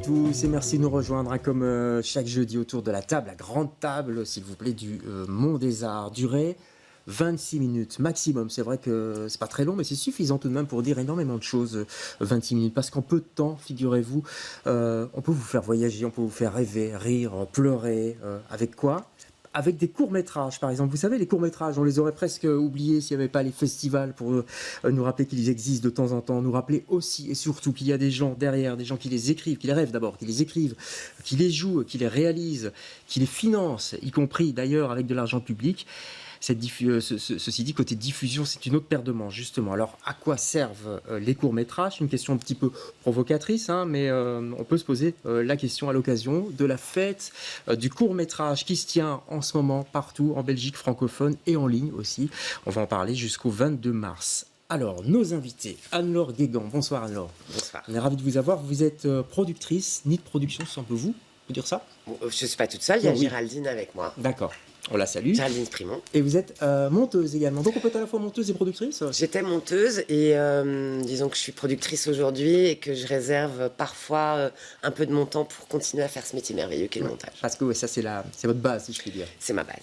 tous et merci de nous rejoindre hein, comme chaque jeudi autour de la table, la grande table s'il vous plaît du Mont des Arts. Durée 26 minutes maximum. C'est vrai que c'est pas très long mais c'est suffisant tout de même pour dire énormément de choses 26 minutes parce qu'en peu de temps, figurez-vous, on peut vous faire voyager, on peut vous faire rêver, rire, pleurer. Avec quoi ? Avec des courts-métrages, par exemple. Vous savez, les courts-métrages, on les aurait presque oubliés s'il n'y avait pas les festivals pour nous rappeler qu'ils existent de temps en temps, nous rappeler aussi et surtout qu'il y a des gens derrière, des gens qui les écrivent, qui les rêvent d'abord, qui les écrivent, qui les jouent, qui les réalisent, qui les financent, y compris d'ailleurs avec de l'argent public. Ceci dit, côté diffusion, c'est une autre paire de manches, justement. Alors, à quoi servent les courts-métrages ? Une question un petit peu provocatrice, hein, mais on peut se poser la question à l'occasion de la fête du court-métrage qui se tient en ce moment partout en Belgique francophone et en ligne aussi. On va en parler jusqu'au 22 mars. Alors, nos invités, Anne-Laure Guégan. Bonsoir Anne-Laure. Bonsoir. On est ravis de vous avoir. Vous êtes productrice, nid de production, c'est un peu vous ? On peut dire ça ? Bon, je ne suis pas toute seule, il y a Géraldine avec moi. D'accord. On la salue. Géraldine Sprimont. Et vous êtes monteuse également. Donc on peut être à la fois monteuse et productrice ? J'étais monteuse et disons que je suis productrice aujourd'hui et que je réserve parfois un peu de mon temps pour continuer à faire ce métier merveilleux qu'est le montage. Parce que ça c'est votre base si je puis dire. C'est ma base.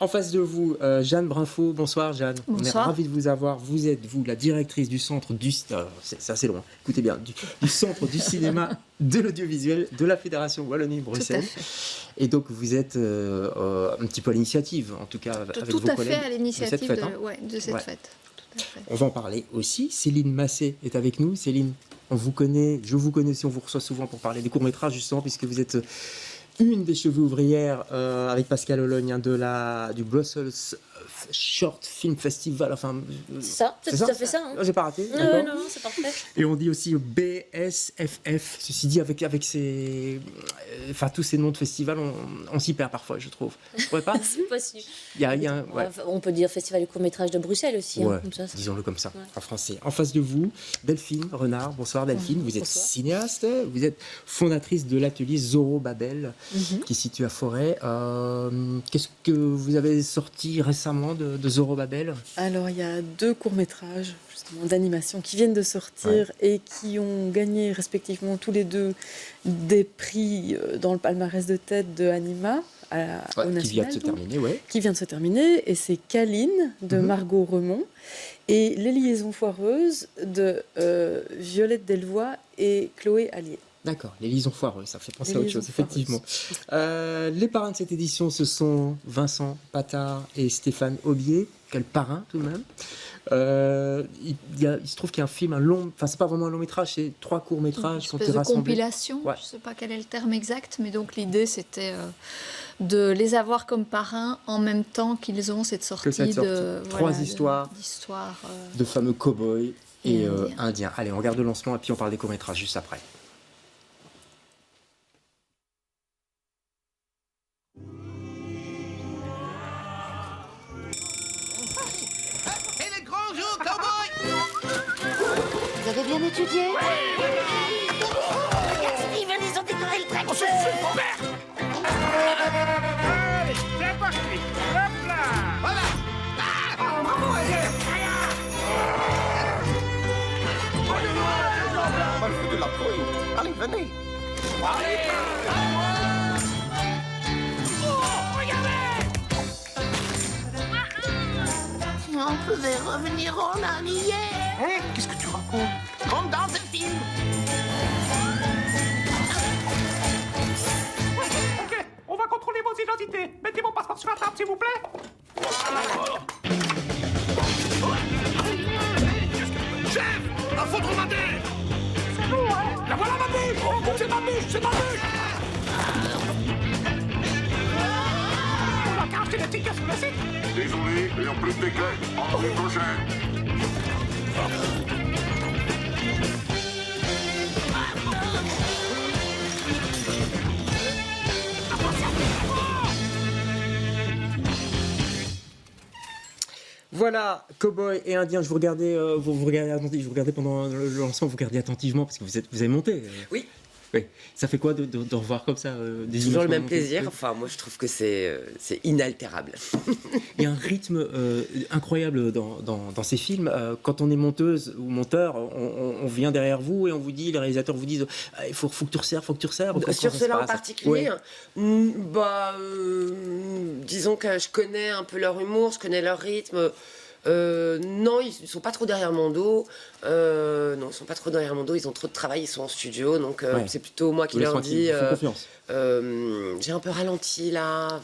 En face de vous, Jeanne Brinfo. Bonsoir Jeanne. Bonsoir. On est ravis de vous avoir. Vous êtes la directrice du centre du... c'est assez loin. Écoutez bien. Du centre du cinéma, de l'audiovisuel, de la Fédération Wallonie-Bruxelles. Et donc vous êtes un petit peu à l'initiative, en tout cas avec vos collègues. Tout à fait à l'initiative de cette Ouais. fête. Tout à fait. On va en parler aussi. Céline Massé est avec nous. Céline, on vous connaît, je vous connais, on vous reçoit souvent pour parler des courts-métrages justement, puisque vous êtes une des chevues ouvrières avec Pascal Ologne du Brussels Short Film Festival. Enfin, c'est tout à fait ça. Hein. J'ai pas raté. Non, c'est parfait. Et on dit aussi BSFF. Ceci dit, avec tous ces noms de festivals, on s'y perd parfois, je trouve. Vous trouvez pas ? C'est possible. On peut dire Festival du court-métrage de Bruxelles aussi. Ouais, hein, comme ça. disons-le comme ça, Ouais. en français. En face de vous, Delphine Renard. Bonsoir Delphine. Vous êtes cinéaste, vous êtes fondatrice de l'atelier Zorro Babel, qui est situé à Forêt. Qu'est-ce que vous avez sorti récemment de Zorro Babel ? Alors, il y a 2 courts-métrages justement d'animation qui viennent de sortir et qui ont gagné respectivement tous les 2 des prix dans le palmarès de tête de Anima au national. Qui vient de se terminer, Qui vient de se terminer, et c'est Caline de Margot Remond et Les Liaisons Foireuses de Violette Delvoye et Chloé Allier. D'accord, les liaisons foireuses, ça fait penser à autre chose, effectivement. Les parrains de cette édition, ce sont Vincent Patard et Stéphane Aubier. Quel parrain, tout de même. Il se trouve qu'il y a un film, c'est pas vraiment un long métrage, c'est 3 courts métrages qui ont été rassemblés. Compilation, je ne sais pas quel est le terme exact, mais donc l'idée c'était de les avoir comme parrains en même temps qu'ils ont cette sortie de 3 histoires de fameux cow-boys et indiens. Allez, on regarde le lancement et puis on parle des courts métrages juste après. Vous avez bien étudié ? Steven, ils ont décoré le tracteur. Allez, c'est parti. Hop là. Voilà. Bravo, de la trouille. Allez, venez. On pouvait revenir en arrière. Hein? Qu'est-ce que tu racontes? Comme dans un film. Ok, on va contrôler vos identités. Mettez mon passeport sur la table, s'il vous plaît. Chef, la foudre ma tête. C'est nous, hein? La voilà, ma bûche. Oh, c'est ma bûche, c'est ma bûche. On a qu'à acheter des tickets sur le site. Désolé, et en plus de tickets, à l'année prochaine. Voilà, Cowboy et Indien, je vous regardais, vous regardez pendant le lancement, vous regardez attentivement parce que vous avez monté. Oui. Oui. Ça fait quoi de revoir comme ça des Toujours images le même montées? plaisir. Enfin, moi, je trouve que c'est inaltérable. Il y a un rythme incroyable dans ces films. Quand on est monteuse ou monteur, on vient derrière vous et on vous dit, les réalisateurs vous disent, il faut que tu resserres, faut que tu resserres. Sur cela en particulier, disons que je connais un peu leur humour, je connais leur rythme. Non, ils sont pas trop derrière mon dos. Non, ils sont pas trop derrière mon dos. Ils ont trop de travail, ils sont en studio, donc c'est plutôt moi qui leur dis. J'ai un peu ralenti là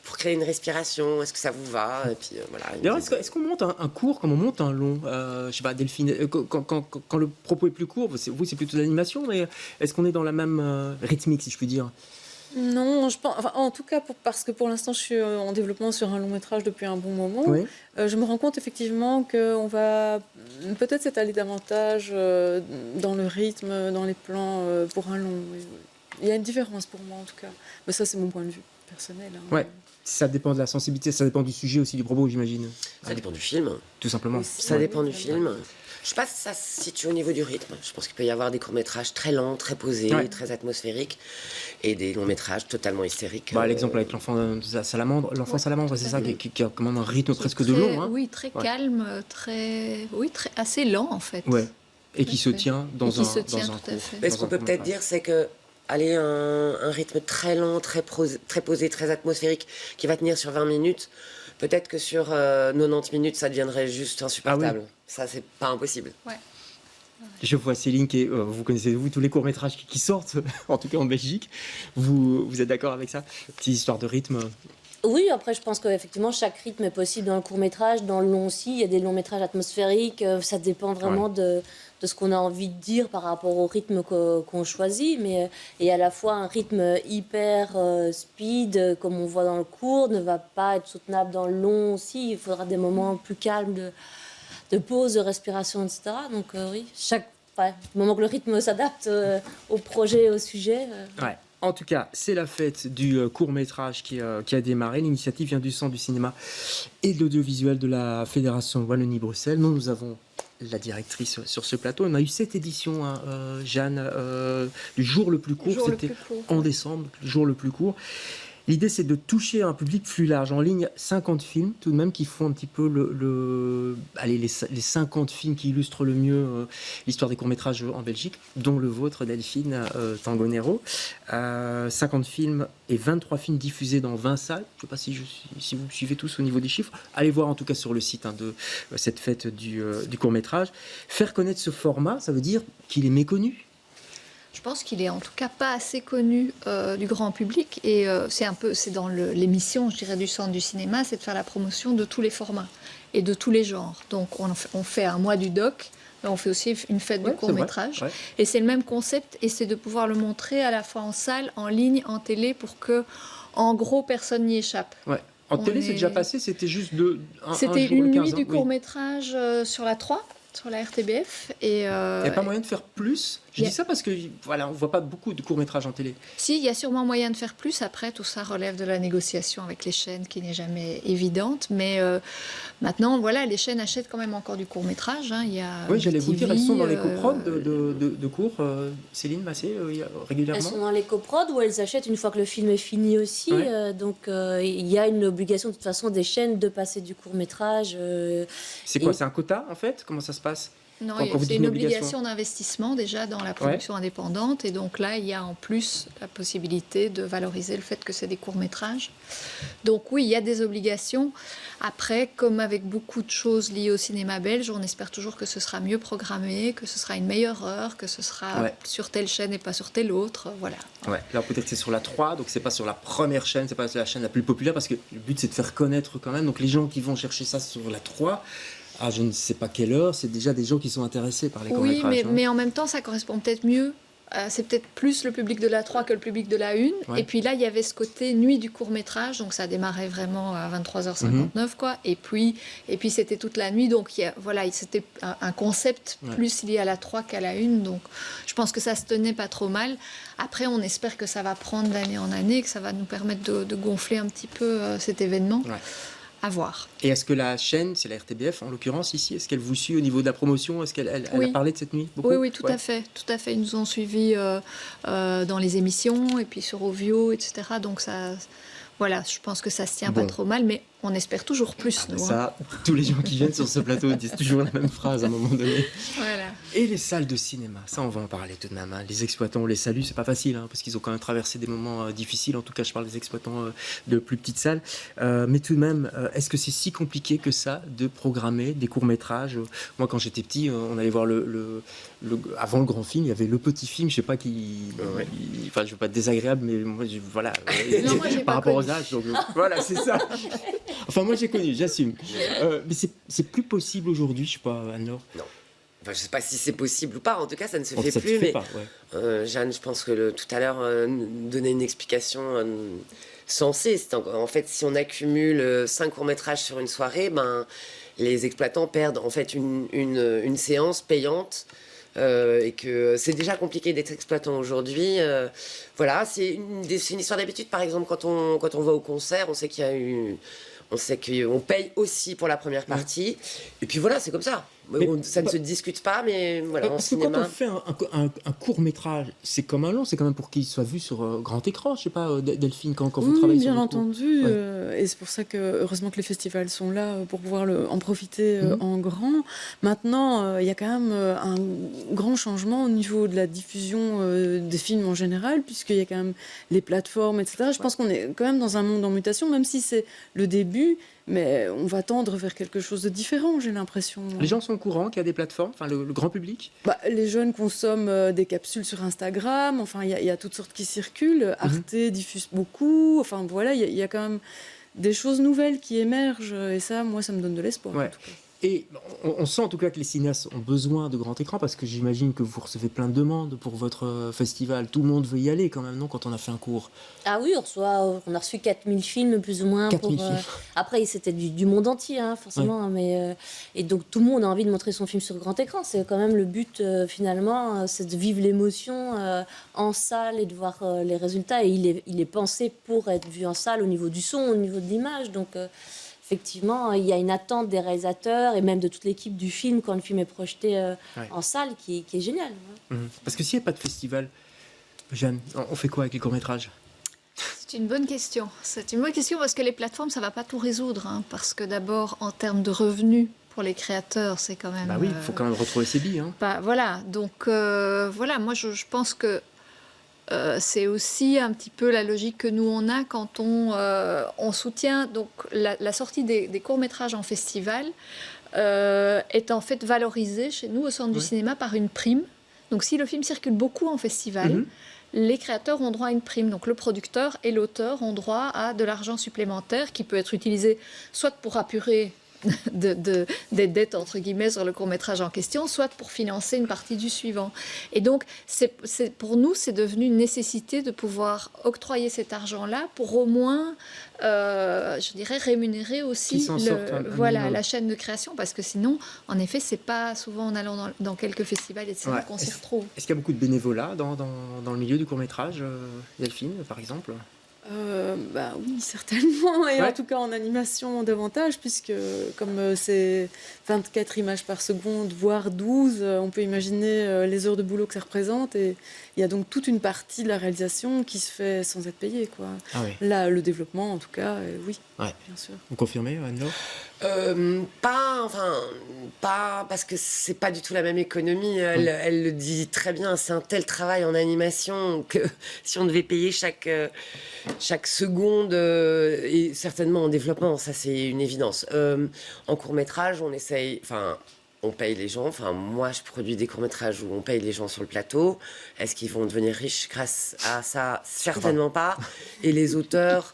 pour créer une respiration. Est-ce que ça vous va? Et puis voilà. D'ailleurs, est-ce qu'on monte un court comme on monte un long? Je sais pas, Delphine. Quand le propos est plus court, vous c'est plutôt de l'animation, mais est-ce qu'on est dans la même rythmique, si je puis dire? Non, je pense, enfin, en tout cas, parce que pour l'instant, je suis en développement sur un long métrage depuis un bon moment. Oui. Je me rends compte effectivement qu'on va peut-être s'étaler davantage dans le rythme, dans les plans pour un long. Il y a une différence pour moi en tout cas. Mais ça, c'est mon point de vue personnel. Hein. Ouais. Ça dépend de la sensibilité, ça dépend du sujet aussi, du propos, j'imagine. Ça dépend du film. Tout simplement. Ça dépend du film. Je sais pas si ça se situe au niveau du rythme. Je pense qu'il peut y avoir des courts-métrages très lents, très posés, très atmosphériques, et des longs-métrages totalement hystériques. L'exemple avec l'enfant salamandre, c'est ça, qui a quand même un rythme presque de long. Hein. Oui, très calme, assez lent en fait. Ouais. Et qui se tient dans un cours. Mais ce qu'on peut peut-être dire, c'est que un rythme très lent, très posé, très atmosphérique, qui va tenir sur 20 minutes, peut-être que sur 90 minutes, ça deviendrait juste insupportable. Ça, c'est pas impossible. Ouais. Je vois Céline, vous connaissez tous les courts-métrages qui sortent, en tout cas en Belgique. Vous êtes d'accord avec ça? Petite histoire de rythme. Oui, après, je pense qu'effectivement, chaque rythme est possible dans le court-métrage, dans le long aussi. Il y a des longs-métrages atmosphériques. Ça dépend vraiment de ce qu'on a envie de dire par rapport au rythme qu'on choisit. Mais et à la fois, un rythme hyper speed, comme on voit dans le court, ne va pas être soutenable dans le long aussi. Il faudra des moments plus calmes de pause, de respiration, etc. Donc oui, du moment que le rythme s'adapte au projet, au sujet. Ouais. En tout cas, c'est la fête du court-métrage qui a démarré. L'initiative vient du Centre du cinéma et de l'audiovisuel de la Fédération Wallonie-Bruxelles. Nous avons la directrice sur ce plateau. On a eu 7 éditions, Jeanne, du jour le plus court. C'était en décembre, le jour le plus court. L'idée, c'est de toucher un public plus large. En ligne, 50 films, tout de même, qui font un petit peu les 50 films qui illustrent le mieux l'histoire des courts-métrages en Belgique, dont le vôtre, Delphine, Tango Nero. 50 films et 23 films diffusés dans 20 salles. Je ne sais pas si vous suivez tous au niveau des chiffres. Allez voir en tout cas sur le site de cette fête du court-métrage. Faire connaître ce format, ça veut dire qu'il est méconnu. Je pense qu'il est en tout cas pas assez connu du grand public et c'est dans l'émission, je dirais, du Centre du cinéma, c'est de faire la promotion de tous les formats et de tous les genres. Donc on fait un mois du doc, mais on fait aussi une fête du court-métrage. Et c'est le même concept et c'est de pouvoir le montrer à la fois en salle, en ligne, en télé pour que, en gros, personne n'y échappe. Ouais. En télé, c'est déjà passé, c'était juste C'était une nuit du court-métrage sur la 3. Sur la RTBF. Il n'y a pas moyen de faire plus? Je dis ça parce que on ne voit pas beaucoup de courts-métrages en télé. Si, il y a sûrement moyen de faire plus. Après, tout ça relève de la négociation avec les chaînes qui n'est jamais évidente. Mais maintenant, les chaînes achètent quand même encore du court-métrage. Hein. Oui, j'allais vous dire, elles sont dans les coprods de cours. Céline Massé, régulièrement. Elles sont dans les coprods où elles achètent une fois que le film est fini aussi. Donc, il y a une obligation de toute façon des chaînes de passer du court-métrage. C'est quoi? C'est un quota, en fait? Comment ça se passe? Non, c'est une obligation d'investissement déjà dans la production indépendante. Et donc là, il y a en plus la possibilité de valoriser le fait que c'est des courts-métrages. Donc oui, il y a des obligations. Après, comme avec beaucoup de choses liées au cinéma belge, on espère toujours que ce sera mieux programmé, que ce sera une meilleure heure, que ce sera sur telle chaîne et pas sur telle autre. Voilà. Ouais. Là, peut-être que c'est sur la 3, donc c'est pas sur la première chaîne, c'est pas la chaîne la plus populaire, parce que le but, c'est de faire connaître quand même. Donc les gens qui vont chercher ça sur la 3... je ne sais pas quelle heure, c'est déjà des gens qui sont intéressés par les courts-métrages. Oui, mais en même temps, ça correspond peut-être mieux. C'est peut-être plus le public de la 3 que le public de la 1. Et puis là, il y avait ce côté nuit du court-métrage, donc ça démarrait vraiment à 23h59, quoi. Et puis c'était toute la nuit, donc c'était un concept plus lié à la 3 qu'à la 1. Donc je pense que ça se tenait pas trop mal. Après, on espère que ça va prendre d'année en année, que ça va nous permettre de gonfler un petit peu cet événement. à voir. Et est-ce que la chaîne, c'est la RTBF en l'occurrence ici, est-ce qu'elle vous suit au niveau de la promotion? Est-ce qu'elle elle a parlé de cette nuit beaucoup? Oui, tout à fait. Ils nous ont suivis dans les émissions et puis sur Ovio, etc. Donc ça, voilà, je pense que ça se tient pas trop mal, mais on espère toujours plus. Nous, ça, tous les gens qui viennent sur ce plateau disent toujours la même phrase à un moment donné. Voilà. Et les salles de cinéma, ça on va en parler tout de même. Hein. Les exploitants, on les salue, c'est pas facile, parce qu'ils ont quand même traversé des moments difficiles. En tout cas, je parle des exploitants de plus petites salles. Mais tout de même, est-ce que c'est si compliqué que ça de programmer des courts-métrages? Moi, quand j'étais petit, on allait voir avant le grand film, il y avait le petit film, je sais pas qui... Enfin, je veux pas être désagréable, mais moi, voilà. Non, moi, j'ai par pas rapport connu. aux âges, donc voilà, c'est ça. Enfin, moi, j'ai connu, j'assume. Mais c'est plus possible aujourd'hui, je sais pas, Anne-Laure. Non. Enfin, je sais pas si c'est possible ou pas. En tout cas, ça ne se fait Ça plus. se fait Mais pas, ouais. Jeanne, je pense que tout à l'heure, donnait une explication sensée. C'est en fait, si on accumule 5 courts-métrages sur une soirée, les exploitants perdent en fait une séance payante. Et que c'est déjà compliqué d'être exploitant aujourd'hui. Voilà, c'est une histoire d'habitude. Par exemple, quand on va au concert, on sait qu'on paye aussi pour la première partie. Et puis voilà, c'est comme ça. Ça ne se discute pas, mais voilà, en parce que cinéma... quand on fait un court-métrage, c'est comme un long, c'est quand même pour qu'il soit vu sur grand écran, je sais pas, Delphine, quand vous travaillez sur bien le entendu, Ouais. et c'est pour ça que, heureusement que les festivals sont là pour pouvoir en profiter en grand. Maintenant, il y a quand même un grand changement au niveau de la diffusion des films en général, puisqu'il y a quand même les plateformes, etc. Je pense qu'on est quand même dans un monde en mutation, même si c'est le début, mais on va tendre vers quelque chose de différent, j'ai l'impression. Les gens sont au courant qu'il y a des plateformes, enfin le grand public? Les jeunes consomment des capsules sur Instagram, enfin il y a toutes sortes qui circulent. Arte diffuse beaucoup, enfin voilà, il y a quand même des choses nouvelles qui émergent, et ça, moi, ça me donne de l'espoir. Ouais. En tout cas. Et on sent en tout cas que les cinéastes ont besoin de grand écran, parce que j'imagine que vous recevez plein de demandes pour votre festival. Tout le monde veut y aller quand même, non, quand on a fait un cours? Ah oui, on a reçu 4000 films plus ou moins. 4000 films. Après, c'était du monde entier, forcément. Ouais. Et donc, tout le monde a envie de montrer son film sur grand écran. C'est quand même le but, finalement, c'est de vivre l'émotion en salle et de voir les résultats. Et il est pensé pour être vu en salle au niveau du son, au niveau de l'image. Donc... effectivement, il y a une attente des réalisateurs et même de toute l'équipe du film quand le film est projeté en salle qui est géniale. Parce que s'il n'y a pas de festival, Jeanne, on fait quoi avec les courts-métrages? C'est une bonne question. C'est une bonne question parce que les plateformes, ça ne va pas tout résoudre. Parce que d'abord, en termes de revenus pour les créateurs, c'est quand même... oui, il faut quand même retrouver ses billes. Voilà, donc voilà, moi je pense que c'est aussi un petit peu la logique que nous on a quand on soutient donc la sortie des courts-métrages en festival est en fait valorisée chez nous au Centre du cinéma par une prime. Donc si le film circule beaucoup en festival, les créateurs ont droit à une prime. Donc le producteur et l'auteur ont droit à de l'argent supplémentaire qui peut être utilisé soit pour apurer des dettes entre guillemets sur le court-métrage en question, soit pour financer une partie du suivant. Et donc, pour nous, c'est devenu une nécessité de pouvoir octroyer cet argent-là pour au moins, je dirais, rémunérer aussi la chaîne de création, parce que sinon, en effet, c'est pas souvent en allant dans quelques festivals, etc., qu'on s'y retrouve. Est-ce qu'il y a beaucoup de bénévolat dans le milieu du court-métrage, Delphine, par exemple? Oui, certainement, et en tout cas en animation davantage, puisque comme c'est 24 images par seconde, voire 12, on peut imaginer les heures de boulot que ça représente, et il y a donc toute une partie de la réalisation qui se fait sans être payée, quoi. Là, le développement, en tout cas, oui, bien sûr. Vous confirmez, Anne-Laure? Pas parce que c'est pas du tout la même économie. Elle le dit très bien. C'est un tel travail en animation que si on devait payer chaque seconde, et certainement en développement, ça c'est une évidence. En court-métrage, on essaye, on paye les gens. Moi, je produis des courts-métrages où on paye les gens sur le plateau. Est-ce qu'ils vont devenir riches grâce à ça? Certainement pas. Et les auteurs,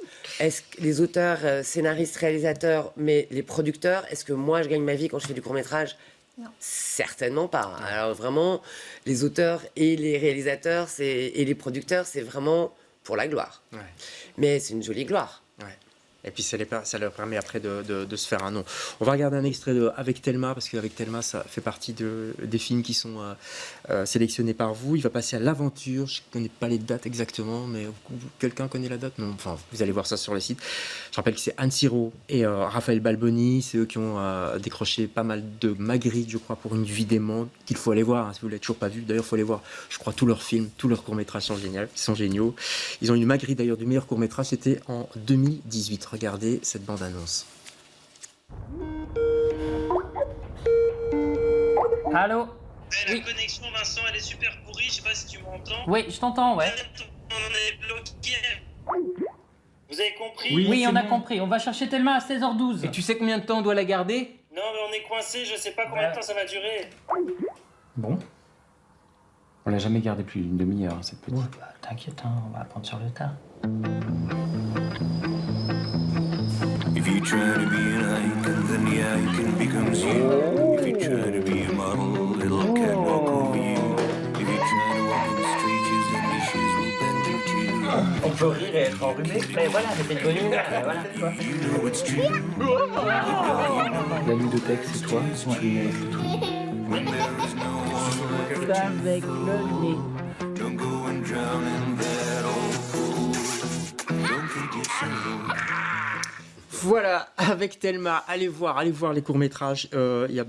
scénaristes, réalisateurs, mais les producteurs, est-ce que moi, je gagne ma vie quand je fais du court-métrage? Non. Certainement pas. Alors vraiment, les auteurs et les réalisateurs et les producteurs, c'est vraiment pour la gloire. Mais c'est une jolie gloire. Et puis ça leur permet après de se faire un nom. On va regarder un extrait de Avec Thelma, parce qu'Avec Thelma, ça fait partie des films qui sont sélectionnés par vous. Il va passer à l'aventure. Je ne connais pas les dates exactement, mais quelqu'un connaît la date? Non, enfin, vous allez voir ça sur le site. Je rappelle que c'est Anne Siro et Raphaël Balboni. C'est eux qui ont décroché pas mal de Magritte, je crois, pour Une vie d'aimant, qu'il faut aller voir, hein, si vous ne l'avez toujours pas vu. D'ailleurs, il faut aller voir, je crois, tous leurs films, tous leurs courts-métrages sont géniaux. Ils ont eu une Magritte, d'ailleurs, du meilleur court-métrage. C'était en 2018. Regardez cette bande-annonce. Allô? La connexion, Vincent, elle est super pourrie, je sais pas si tu m'entends. Oui, je t'entends, ouais. On est bloqué. Vous avez compris? Oui, on a compris. On va chercher Thelma à 16h12. Et tu sais combien de temps on doit la garder? Non, mais on est coincé, je sais pas combien de temps ça va durer. Bon. On l'a jamais gardé plus d'une demi-heure, cette petite. Ouais, bah, t'inquiète, hein, on va apprendre sur le tas. If you try to be an icon, then the icon becomes you. If you try to be a model, it'll catwalk over you. If you try to walk in the street, then the shoes will bend you too. On peut rire et être enrhumé, mais voilà, c'était de bonne humeur, voilà, tu vois. You know it's true. La ludothèque, c'est toi? Ouais. When there is no one left, Avec le nez. don't go and drown in that old pool. Don't think you're single. Voilà, Avec Thelma, allez voir les courts-métrages. Il y a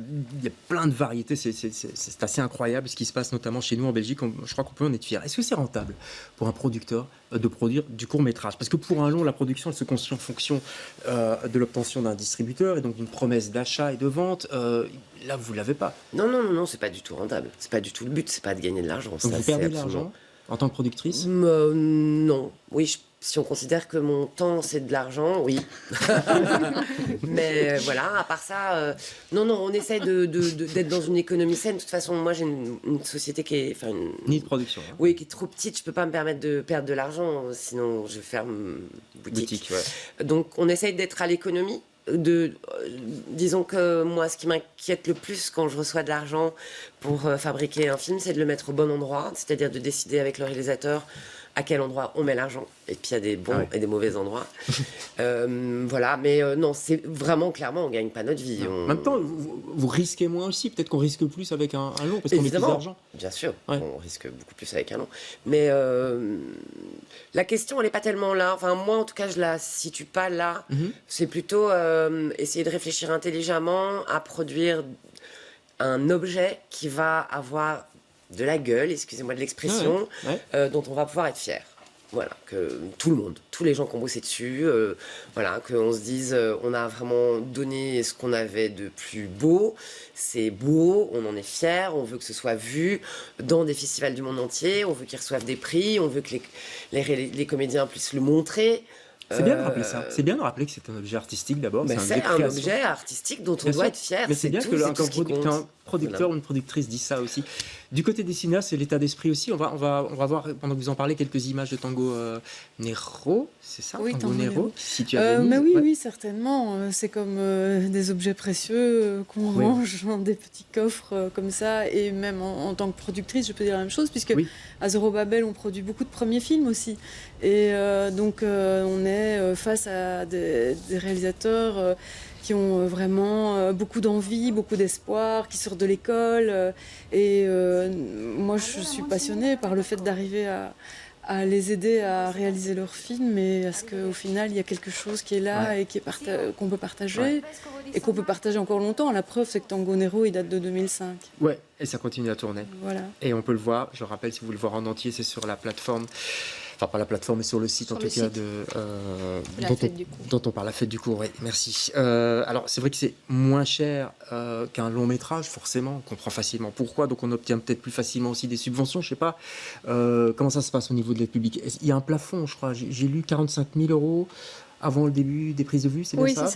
plein de variétés, c'est assez incroyable ce qui se passe notamment chez nous en Belgique. Je crois qu'on peut en être fier. Est-ce que c'est rentable pour un producteur de produire du court-métrage? Parce que pour un long, la production elle se construit en fonction de l'obtention d'un distributeur et donc d'une promesse d'achat et de vente. Là, vous ne l'avez pas. Non, c'est pas du tout rentable. C'est pas du tout le but, c'est pas de gagner de l'argent. Donc ça, vous perdez de absolument... l'argent en tant que productrice? Non. Oui, si on considère que mon temps c'est de l'argent, oui. Mais voilà, à part ça, non, on essaie d'être dans une économie saine. De toute façon, moi j'ai une société qui est... Ni de production. Hein. Oui, qui est trop petite. Je peux pas me permettre de perdre de l'argent, sinon je ferme boutique. Ouais. Donc on essaye d'être à l'économie. Disons que moi, ce qui m'inquiète le plus quand je reçois de l'argent pour fabriquer un film, c'est de le mettre au bon endroit, c'est-à-dire de décider avec le réalisateur à quel endroit on met l'argent. Et puis il y a des bons et des mauvais endroits. Voilà, mais non, c'est vraiment clairement, on gagne pas notre vie. En même temps, vous risquez moins aussi. Peut-être qu'on risque plus avec un long parce qu'on met plus d'argent. Bien sûr, on risque beaucoup plus avec un long. Mais la question, elle n'est pas tellement là. Enfin, moi, en tout cas, je la situe pas là. C'est plutôt essayer de réfléchir intelligemment à produire un objet qui va avoir de la gueule, excusez-moi de l'expression, dont on va pouvoir être fier. Voilà, que tout le monde, tous les gens qui ont bossé dessus, voilà, qu'on se dise, on a vraiment donné ce qu'on avait de plus beau, c'est beau, on en est fier, on veut que ce soit vu dans des festivals du monde entier, on veut qu'ils reçoivent des prix, on veut que les comédiens puissent le montrer. C'est bien de rappeler ça. C'est bien de rappeler que c'est un objet artistique d'abord. C'est un objet artistique dont on doit être fier. Mais c'est bien que un producteur ou une productrice dise ça aussi. Du côté des cinéastes, c'est l'état d'esprit aussi. On va voir, pendant que vous en parlez, quelques images de Tango Nero. C'est ça? Oui, Tango Nero. Si tu as mais oui, certainement. C'est comme des objets précieux qu'on range dans des petits coffres comme ça. Et même en tant que productrice, je peux dire la même chose, puisque à Zorobabel, on produit beaucoup de premiers films aussi. Et donc, on est face à des réalisateurs qui ont vraiment beaucoup d'envie, beaucoup d'espoir, qui sortent de l'école. Et moi, je suis passionnée par le fait d'arriver à les aider à réaliser leurs films et à ce qu'au final, il y a quelque chose qui est là et qu'on peut partager et qu'on peut partager encore longtemps. La preuve, c'est que Tango Nero, il date de 2005. Ouais, et ça continue à tourner. Voilà. Et on peut le voir, je rappelle, si vous voulez le voir en entier, c'est sur la plateforme... Enfin, pas la plateforme, mais sur le site, dont on parle, la Fête du Cours. Oui, merci. Alors, c'est vrai que c'est moins cher qu'un long métrage, forcément. On comprend facilement pourquoi. Donc, on obtient peut-être plus facilement aussi des subventions. Je ne sais pas comment ça se passe au niveau de l'aide publique. Il y a un plafond, je crois. J'ai lu 45 000 € avant le début des prises de vue, c'est bien ça? Oui,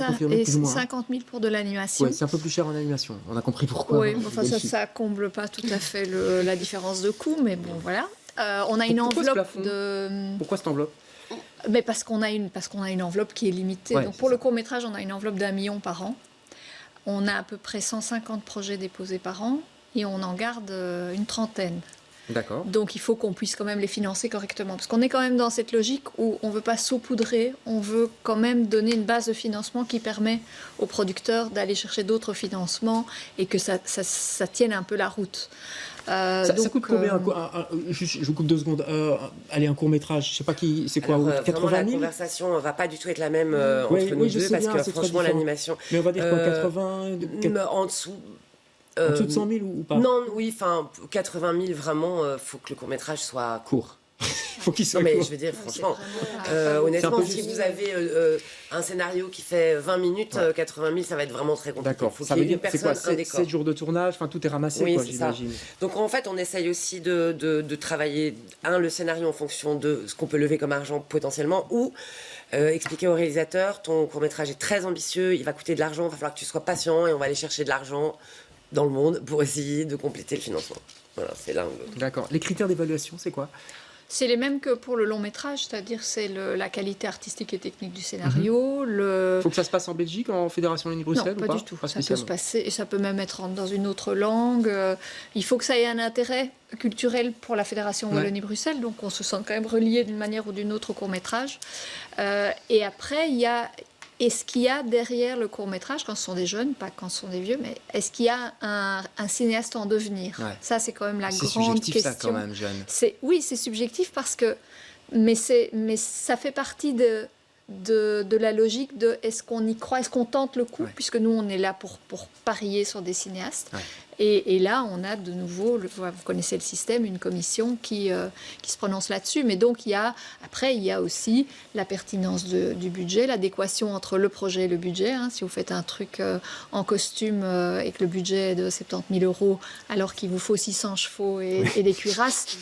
c'est ça. Et 50 000 pour de l'animation. Ouais, c'est un peu plus cher en animation. On a compris pourquoi. Oui, enfin, ça ne comble pas tout à fait la différence de coût, mais bon, voilà. On a une enveloppe de... Pourquoi cette enveloppe? Mais parce qu'on a une enveloppe qui est limitée. Donc pour le court-métrage, on a une enveloppe d'1 million par an. On a à peu près 150 projets déposés par an et on en garde une trentaine. D'accord. Donc il faut qu'on puisse quand même les financer correctement. Parce qu'on est quand même dans cette logique où on ne veut pas saupoudrer, on veut quand même donner une base de financement qui permet aux producteurs d'aller chercher d'autres financements et que ça tienne un peu la route. Ça coûte combien je vous coupe 2 secondes. Allez, un court-métrage, je ne sais pas qui, c'est quoi, Alors, 80 000 la conversation ne va pas du tout être la même entre nous deux, parce que franchement, l'animation... Mais on va dire quoi, 80... En dessous... En dessous de 100 000 ou pas? Non, oui, enfin, 80 000, vraiment, faut que le court-métrage soit court. Faut qu'il soit non, mais court. je veux dire, franchement, honnêtement, si vous avez un scénario qui fait 20 minutes, 80 000, ça va être vraiment très compliqué. D'accord. Faut Ça qu'il veut y ait dire une c'est quoi, personne, 7 jours de tournage, enfin tout est ramassé, oui, quoi, c'est ça. j'imagine. Donc en fait, on essaye aussi de travailler, le scénario en fonction de ce qu'on peut lever comme argent potentiellement, ou expliquer au réalisateur, ton court-métrage est très ambitieux, il va coûter de l'argent, il va falloir que tu sois patient et on va aller chercher de l'argent dans le monde pour essayer de compléter le financement. Voilà, c'est l'un ou l'autre. D'accord. Les critères d'évaluation, c'est quoi? C'est les mêmes que pour le long métrage, c'est-à-dire c'est la qualité artistique et technique du scénario. Faut que ça se passe en Belgique, en Fédération Wallonie-Bruxelles? Non, pas du tout. Ça peut se passer, et ça peut même être dans une autre langue. Il faut que ça ait un intérêt culturel pour la Fédération Wallonie-Bruxelles, donc on se sent quand même relié d'une manière ou d'une autre au court-métrage. Et après, il y a... Est-ce qu'il y a derrière le court-métrage, quand ce sont des jeunes, pas quand ce sont des vieux, mais est-ce qu'il y a un cinéaste en devenir? Ça, c'est quand même la grande question. C'est subjectif, ça, quand même, jeune. Oui, c'est subjectif parce que... Mais ça fait partie de la logique de est-ce qu'on y croit, est-ce qu'on tente le coup, puisque nous, on est là pour parier sur des cinéastes. Et là, on a de nouveau, vous connaissez le système, une commission qui se prononce là-dessus. Mais donc, après, il y a aussi la pertinence du budget, l'adéquation entre le projet et le budget. Si vous faites un truc en costume et que le budget est de 70 000 €, alors qu'il vous faut 600 chevaux et des cuirasses,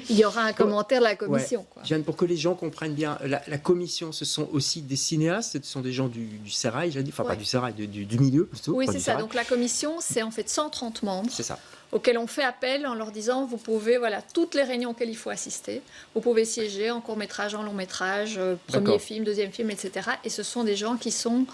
il y aura un commentaire de la commission. Quoi. Jeanne, pour que les gens comprennent bien, la commission, ce sont aussi des cinéastes, ce sont des gens du Sérail, j'ai dit, enfin pas du Sérail, du milieu plutôt. Oui, c'est ça. Donc la commission, c'est en fait 130 membres. C'est ça. Auxquels on fait appel en leur disant vous pouvez, toutes les réunions auxquelles il faut assister, vous pouvez siéger en court-métrage, en long-métrage, premier film, deuxième film, etc. Et ce sont des gens qui sont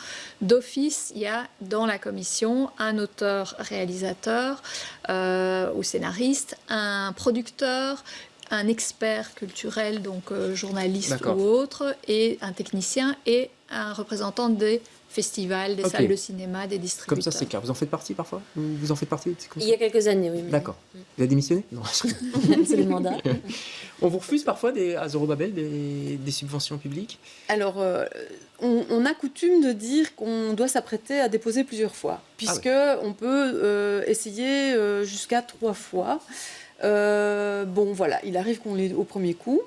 d'office. Il y a dans la commission un auteur-réalisateur ou scénariste, un producteur, un expert culturel, donc journaliste ou autre, et un technicien et un représentant des festivals, des salles de cinéma, des distributeurs. Comme ça, c'est clair. Vous en faites partie parfois? Vous en faites partie? Il y a quelques années, oui. D'accord. Vous avez démissionné? Non, c'est le mandat. On vous refuse parfois à Zorobabel des subventions publiques? Alors, on a coutume de dire qu'on doit s'apprêter à déposer plusieurs fois, puisque on peut essayer jusqu'à 3 fois. Bon, voilà, il arrive qu'on l'ait au premier coup.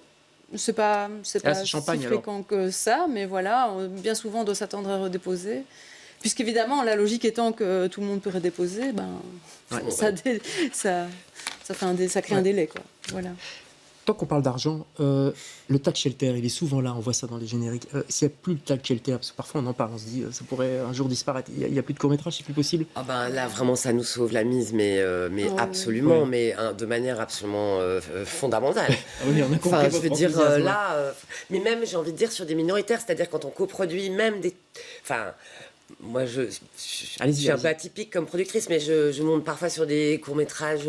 C'est pas si fréquent que ça, mais voilà, bien souvent on doit s'attendre à redéposer. Puisqu'évidemment, la logique étant que tout le monde peut redéposer, ça crée un délai. Quoi. Voilà. Tant qu'on parle d'argent, le tax shelter, il est souvent là, on voit ça dans les génériques. S'il n'y a plus de tax shelter, parce que parfois on en parle, on se dit ça pourrait un jour disparaître, il n'y a plus de court-métrage, c'est plus possible. Là, vraiment, ça nous sauve la mise, mais absolument, mais de manière absolument fondamentale. Oui, on a compris je veux dire, mais même, j'ai envie de dire, sur des minoritaires, c'est-à-dire quand on coproduit même des... Moi, je suis un peu atypique comme productrice, mais je monte parfois sur des courts-métrages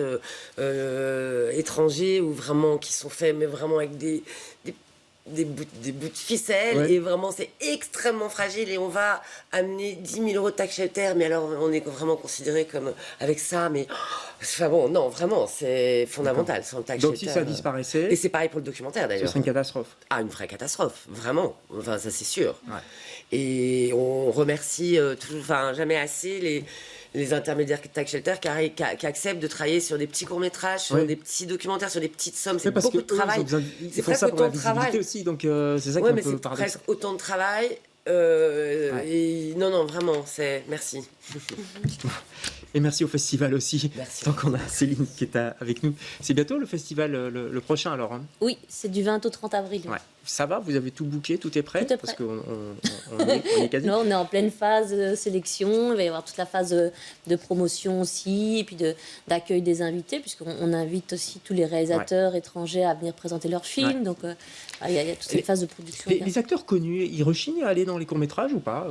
étrangers ou vraiment qui sont faits, mais vraiment avec des bouts de ficelle, et vraiment c'est extrêmement fragile, et on va amener 10 000 € de tax shelter, mais alors on est vraiment considéré comme avec ça, mais non, vraiment c'est fondamental sans le tax donc shelter. Si ça disparaissait, et c'est pareil pour le documentaire d'ailleurs, ce serait une catastrophe. Une vraie catastrophe, vraiment, ça c'est sûr. Et on remercie jamais assez les intermédiaires tax shelter qui acceptent de travailler sur des petits courts-métrages, sur des petits documentaires, sur des petites sommes. C'est beaucoup de travail. C'est presque autant de travail aussi, donc c'est ça qui est un peu paradoxal. C'est presque autant de travail. Et non, vraiment, merci. Et merci au festival aussi. Merci. Tant qu'on a Céline qui est avec nous. C'est bientôt le festival, le prochain alors. Oui, c'est du 20 au 30 avril. Ouais. ça va, vous avez tout booké, tout est prêt? Tout est Parce prêt. qu'on est quasi. Non, on est en pleine phase de sélection. Il va y avoir toute la phase de promotion aussi, et puis d'accueil des invités, puisqu'on invite aussi tous les réalisateurs étrangers à venir présenter leurs films. Ouais. Donc, il y a toutes ces phases de production. Les acteurs connus, ils rechignent à aller dans les courts-métrages ou pas?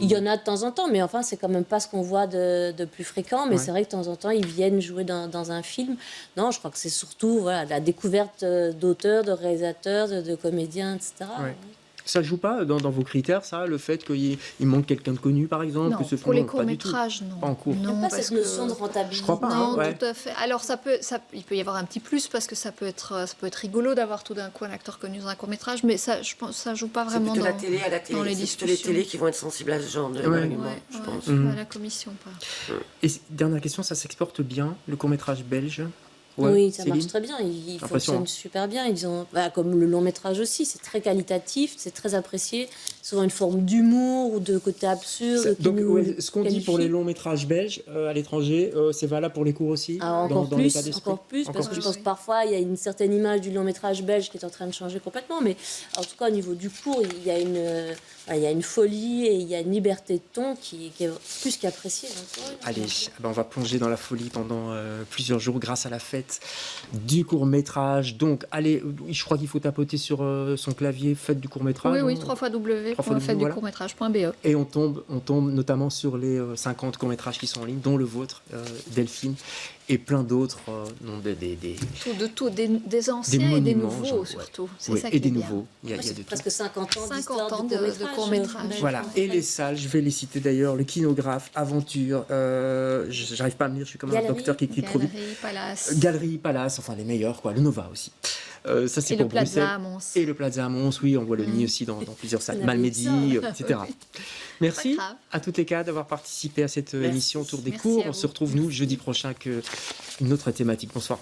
Il y en a de temps en temps, mais enfin, c'est quand même pas ce qu'on voit de plus fréquent. Mais Ouais. c'est vrai que de temps en temps, ils viennent jouer dans un film. Non, je crois que c'est surtout la découverte d'auteurs, de réalisateurs, de comédiens, etc. Ouais. Ça joue pas dans vos critères, ça, le fait qu'il manque quelqu'un de connu, par exemple? Non, que ce pour les film, pas du tout. courts-métrages, non. Pas en cours. Non, Pas parce cette notion de rentabilité. Je crois pas, Non, hein, ouais. tout à fait. Alors il peut y avoir un petit plus parce que ça peut être rigolo d'avoir tout d'un coup un acteur connu dans un court métrage, mais ça, je pense, ça joue pas C'est vraiment plutôt dans, la télé à la télé. dans les C'est plutôt les discussions. télés qui vont être sensibles à ce genre de Ouais. argument, Ouais, je ouais, pense. pas la commission, pas. Et dernière question, ça s'exporte bien, le court-métrage belge? Ouais, Oui, ça Céline? marche très bien. Il L'impression, fonctionne hein. super bien. Ils ont, comme le long métrage aussi, c'est très qualitatif, c'est très apprécié. Souvent une forme d'humour ou de côté absurde. qui Donc, nous ouais, ce qu'on dit pour qualifie. les longs métrages belges à l'étranger, c'est valable pour les cours aussi? Ah, dans encore l'état d'esprit? encore plus, parce Encore que je plus. pense que parfois il y a une certaine image du long métrage belge qui est en train de changer complètement, mais en tout cas au niveau du cours, il y a une folie et il y a une liberté de ton qui est plus qu'appréciée. Donc, ouais, Allez, on va plonger dans la folie pendant plusieurs jours grâce à la fête du court-métrage. Donc, allez, je crois qu'il faut tapoter sur son clavier fête du court-métrage. Oui, hein. 3 fois W, voilà. fête-du-court-métrage.be. Et on tombe notamment sur les 50 courts-métrages qui sont en ligne, dont le vôtre, Delphine, et plein d'autres, Des anciens et des monuments, nouveaux genre, ouais. surtout. C'est Oui, ça et qui des est bien. nouveaux. Il y a c'est de tout. presque 50 ans 50 ans d'histoire de court-métrage. Voilà, et les salles, je vais les citer d'ailleurs, le Kinographe, Aventure, j'arrive pas à me lire, je suis comme un Galerie, docteur qui écrit trop vite. Galerie, Palace. Galerie, Palace, enfin les meilleurs, quoi, le Nova aussi. Ça, c'est Et pour le Plaza Bruxelles. à Mons. Et le Plaza à Mons, oui, on voit le nid aussi dans plusieurs salles, On a Malmedy, vu etc. Merci Pas grave. à toutes les cas d'avoir participé à cette émission autour des Merci cours. à On vous. se retrouve, nous, jeudi prochain, avec une autre thématique. Bonsoir.